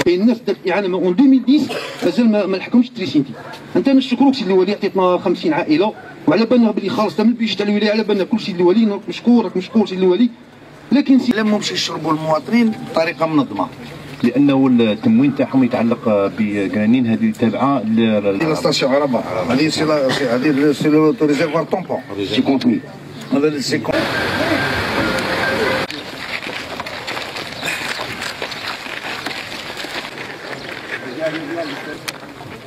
الناس درت اعانه اون 2010 مازال ما لحقهمش التريسينتي. انت نشكروك سيدي الولي، عطيتنا 50 عائله وعلى بالنا بلي خالص تم البيج تاع الولايه، على بالنا كل سيدي الولي مشكور سيدي الولي. لكن لا ممشي يشربوا المواطنين بطريقه منظمه، لانه التموين تاعهم يتعلق بقرانين هذه تابعه لا ستاسيون عربه. هذه سي لو ريزيرفوار طومبون سي كونتوي. هذا سي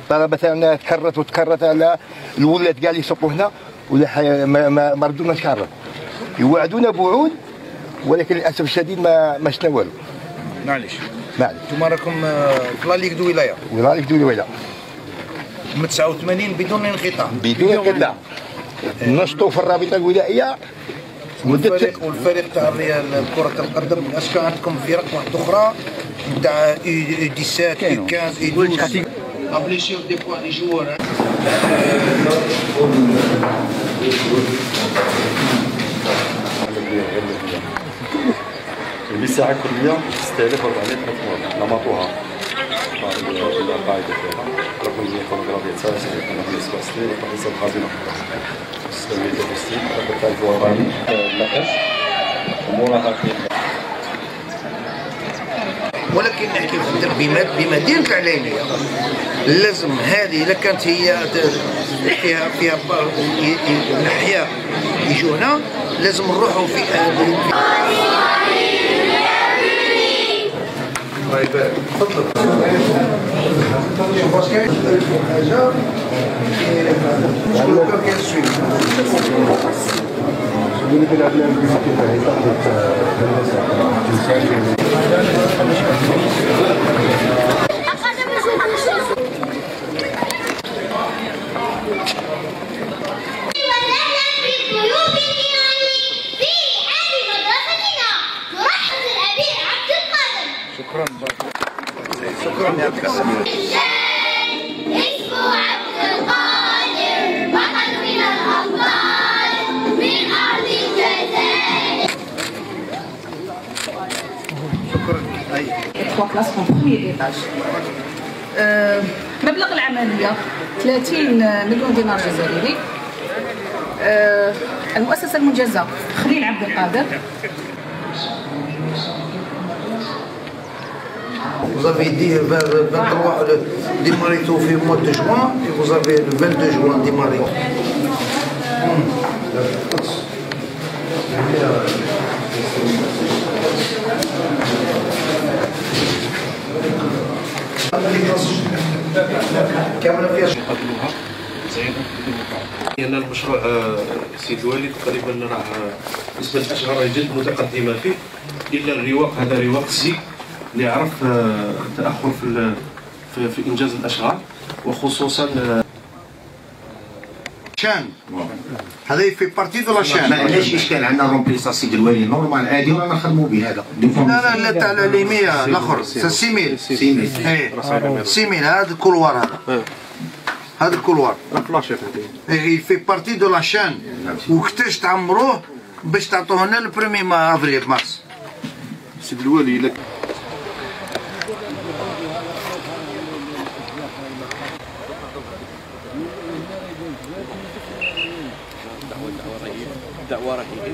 ترى مثلا تكررت على الولاد كاع اللي يسوقوا هنا ولا ما ردونا شهر، يوعدونا بوعود ولكن للاسف الشديد ما شفنا والو. معليش انتم راكم في لا ليغ دو ولايه من 89 بدون انقطاع نشطوا في الرابطه الولائيه والفريق تاع كره القدم. اسكو عندكم فرق واحده اخرى نتاع U17 U15 U12 ابليشير دي بوان لي جوار؟ المساحه كليه 6400 متر نمطوها القاعده فيها رقم الفوتوغرافيات 67 رقم الخزينه 663 رقم تاع الفواراني النقش وموراها. ولكن نحكي بمدينه العلينيه لازم هذه اذا كانت هي فيها الاحياء يجوا هنا لازم نروحوا في تفضل. شكرا يعطيك الصحة. اسمه عبد القادر بطل من الأبطال من أرض الجزائر. شكرا. trois classes en premier étage. مبلغ العملية 30 مليون دينار جزائري. المؤسسة المنجزة خليل عبد القادر. Vous avez dit 23 démarré au mois de juin et vous avez le 22 juin démarré. لأن المشروع سيد الوالي تقريبا راه نسبة الأشغال جد متقدمة فيه، إلا الرواق هذا رواق سي اللي عرف تأخر في إنجاز الأشغال وخصوصا شان هذا في بارتي دو لا شان. ما عندناش اشكال، عندنا رومبليسا سيدي الوالي نورمال عادي ورانا نخدموا به هذا. لا تاع العليميه الاخر 6000 6000 هذا الكولوار هذا الكولوار فلاشيت هذه في بارتي دو لا شان. وقتاش تعمروه باش تعطوه لنا البرومي ما افريل مارس سيدي الوالي لك دعوة رهيبة.